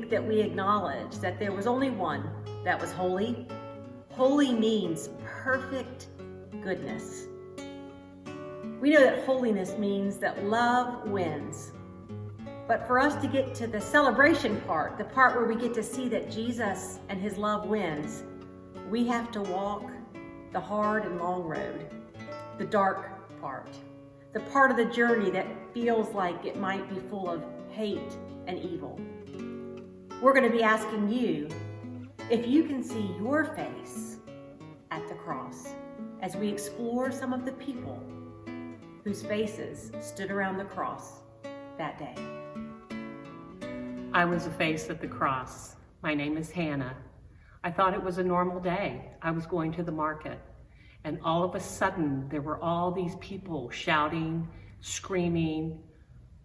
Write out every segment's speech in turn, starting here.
week that we acknowledge that there was only one that was holy. Holy means perfect goodness. We know that holiness means that love wins. But for us to get to the celebration part, the part where we get to see that Jesus and his love wins, we have to walk the hard and long road, the dark part, the part of the journey that feels like it might be full of hate and evil. We're going to be asking you if you can see your face at the cross as we explore some of the people whose faces stood around the cross that day. I was a face at the cross. My name is Hannah. I thought it was a normal day. I was going to the market, and all of a sudden there were all these people shouting, screaming,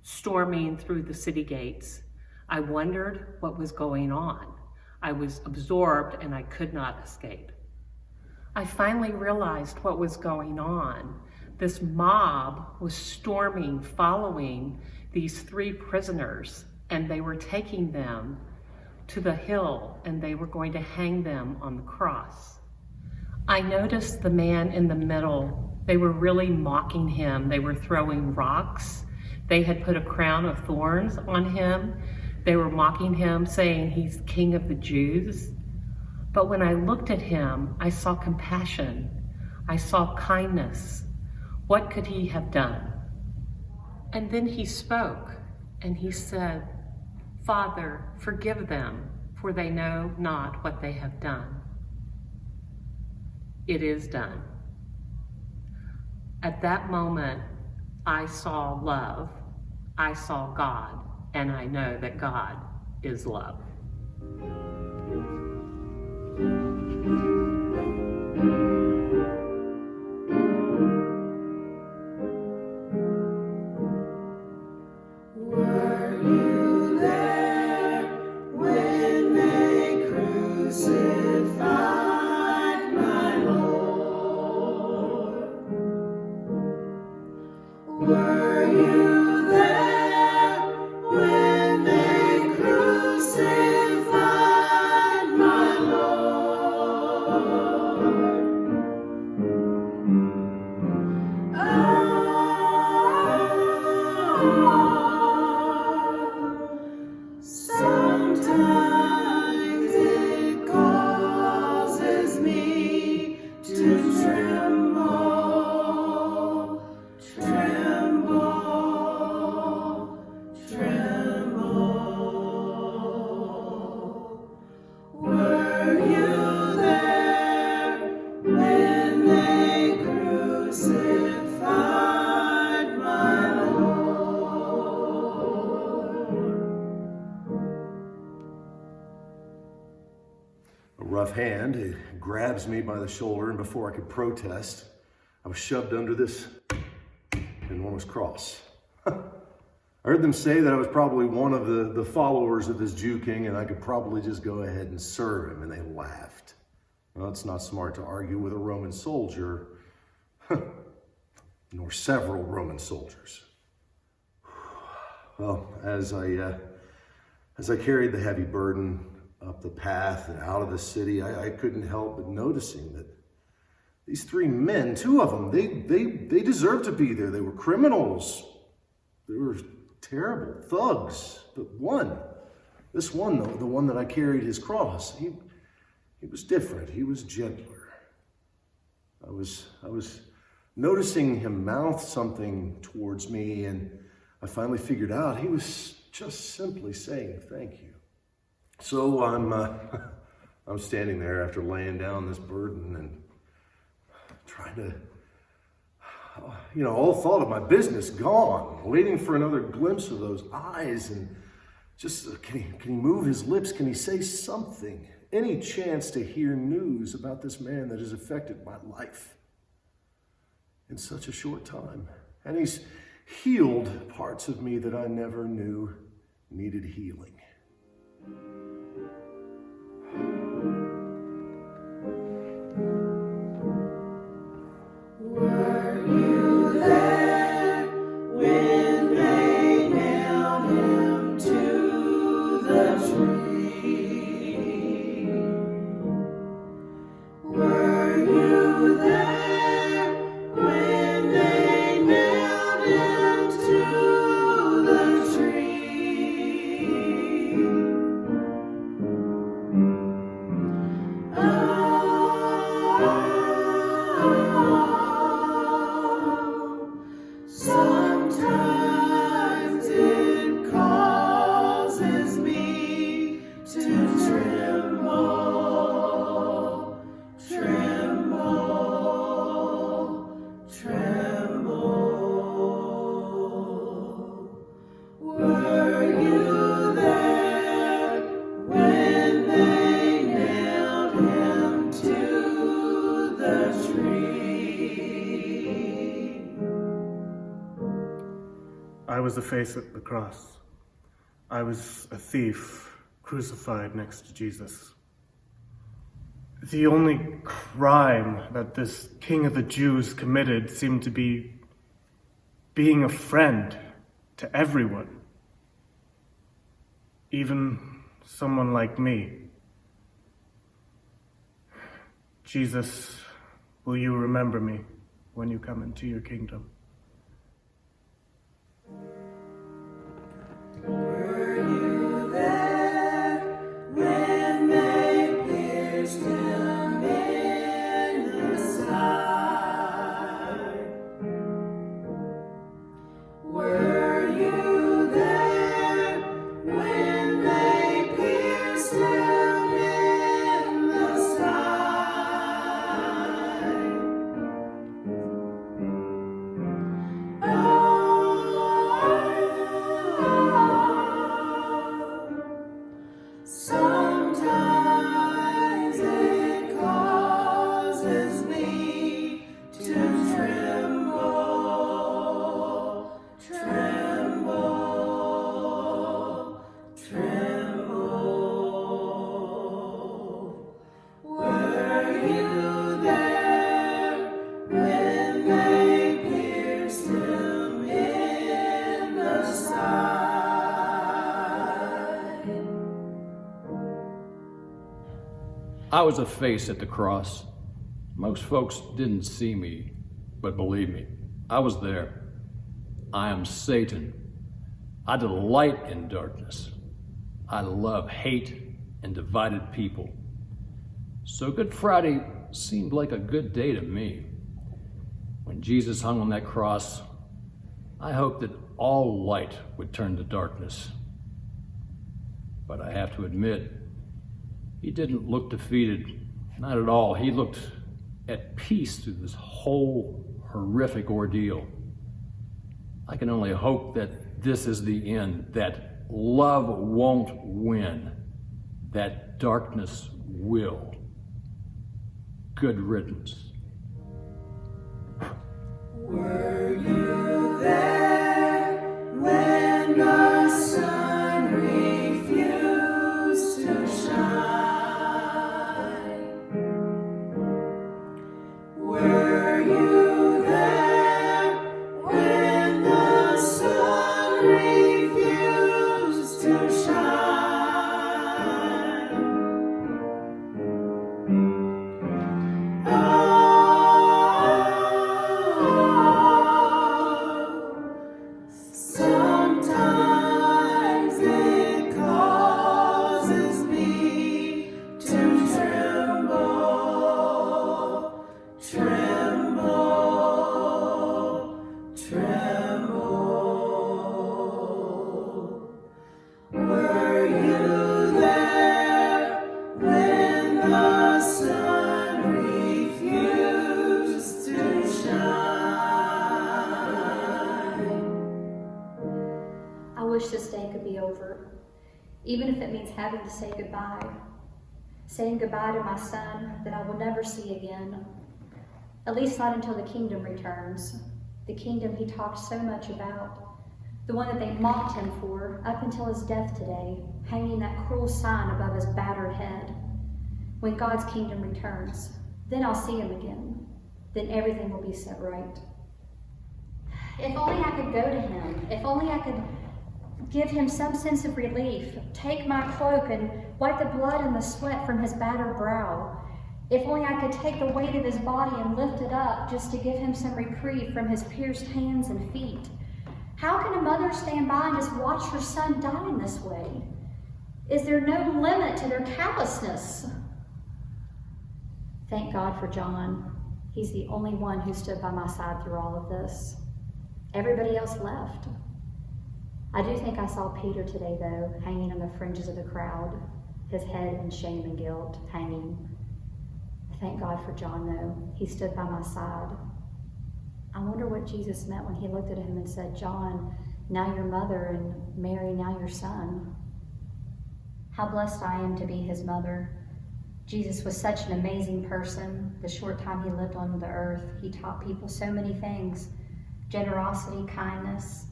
storming through the city gates. I wondered what was going on. I was absorbed and I could not escape. I finally realized what was going on. This mob was storming, following these 3 prisoners, and they were taking them to the hill and they were going to hang them on the cross. I noticed the man in the middle. They were really mocking him. They were throwing rocks. They had put a crown of thorns on him. They were mocking him, saying he's king of the Jews. But when I looked at him, I saw compassion. I saw kindness. What could he have done? And then he spoke and he said, "Father, forgive them, for they know not what they have done." It is done. At that moment, I saw love, I saw God, and I know that God is love. Were you there when they crucified my Lord? Were you there when they crucified my Lord? Sometimes it causes me to tremble, tremble, tremble. Were you there when they crucified my Lord? A rough hand, it grabs me by the shoulder, and before I could protest, I was shoved under this enormous cross. I heard them say that I was probably one of the followers of this Jew king, and I could probably just go ahead and serve him, and they laughed. Well, it's not smart to argue with a Roman soldier, nor several Roman soldiers. Well, as I carried the heavy burden up the path and out of the city, I couldn't help but noticing that these 3 men, 2 of them, they deserved to be there. They were criminals. They were terrible thugs. But this one though, the one that I carried his cross, he was different. He was gentler. I was noticing him mouth something towards me, and I finally figured out he was just simply saying thank you. So I'm standing there after laying down this burden and trying to, all thought of my business gone, waiting for another glimpse of those eyes, and just can he move his lips? Can he say something? Any chance to hear news about this man that has affected my life in such a short time? And he's healed parts of me that I never knew needed healing. Were you there when they nailed him to the tree? I was a face at the cross. I was a thief crucified next to Jesus. The only crime that this King of the Jews committed seemed to be being a friend to everyone, even someone like me. Jesus, will you remember me when you come into your kingdom? Were you there when they pierced him in the side? Were you there when they pierced him in the side? Sometimes it causes me to tremble, tremble, tremble. Were you there when they pierced him in the side? I was a face at the cross. Most folks didn't see me, but believe me, I was there. I am Satan. I delight in darkness. I love hate and divided people. So Good Friday seemed like a good day to me. When Jesus hung on that cross, I hoped that all light would turn to darkness. But I have to admit, he didn't look defeated, not at all. He looked at peace through this whole horrific ordeal. I can only hope that this is the end, that love won't win, that darkness will. Good riddance. Were you there when the sun refused to shine? Were you there when the sun refused to shine? Sometimes it causes me to tremble, tremble, tremble. Were you there when the sun refused to shine? I wish this day could be over, even if it means having to say goodbye. Saying goodbye to my son that I will never see again, at least not until the kingdom returns. The kingdom he talked so much about, the one that they mocked him for up until his death today, hanging that cruel sign above his battered head. When God's kingdom returns, then I'll see him again. Then everything will be set right. If only I could go to him, if only I could give him some sense of relief, take my cloak and wipe the blood and the sweat from his battered brow. If only I could take the weight of his body and lift it up just to give him some reprieve from his pierced hands and feet. How can a mother stand by and just watch her son die in this way? Is there no limit to their callousness? Thank God for John. He's the only one who stood by my side through all of this. Everybody else left. I do think I saw Peter today, though, hanging on the fringes of the crowd, his head in shame and guilt, hanging. Thank God for John, though. He stood by my side. I wonder what Jesus meant when he looked at him and said, John, now your mother, and Mary, now your son. How blessed I am to be his mother. Jesus was such an amazing person. The short time he lived on the earth, he taught people so many things: generosity, kindness.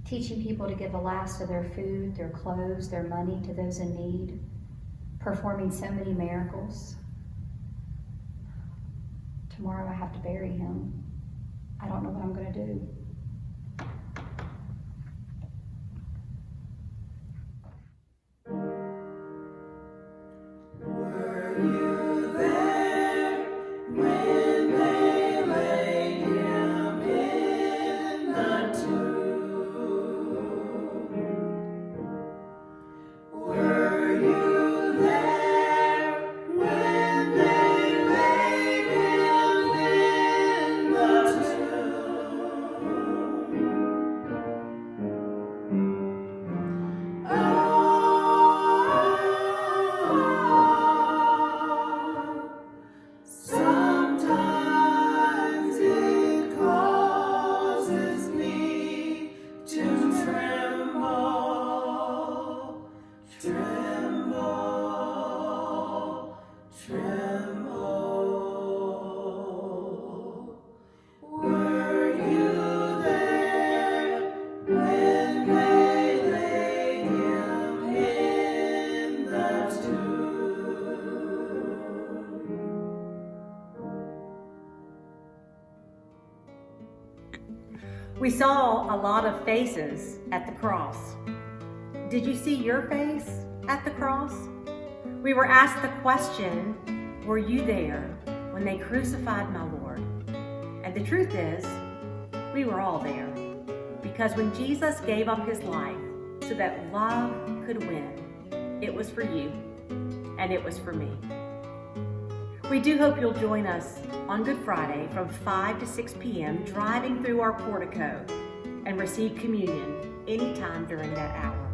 teaching people to give the last of their food, their clothes, their money to those in need, performing so many miracles. Tomorrow I have to bury him. I don't know what I'm going to do. Were you there when they laid him in the tomb? Were you there when they laid him in the tomb? Sometimes it causes me to tremble, tremble, tremble. Were you there when they laid him in the tomb? We saw a lot of faces at the cross. Did you see your face at the cross? We were asked the question, were you there when they crucified my Lord? And the truth is, we were all there. Because when Jesus gave up his life so that love could win, it was for you and it was for me. We do hope you'll join us on Good Friday from 5 to 6 p.m. driving through our portico and receive communion anytime during that hour.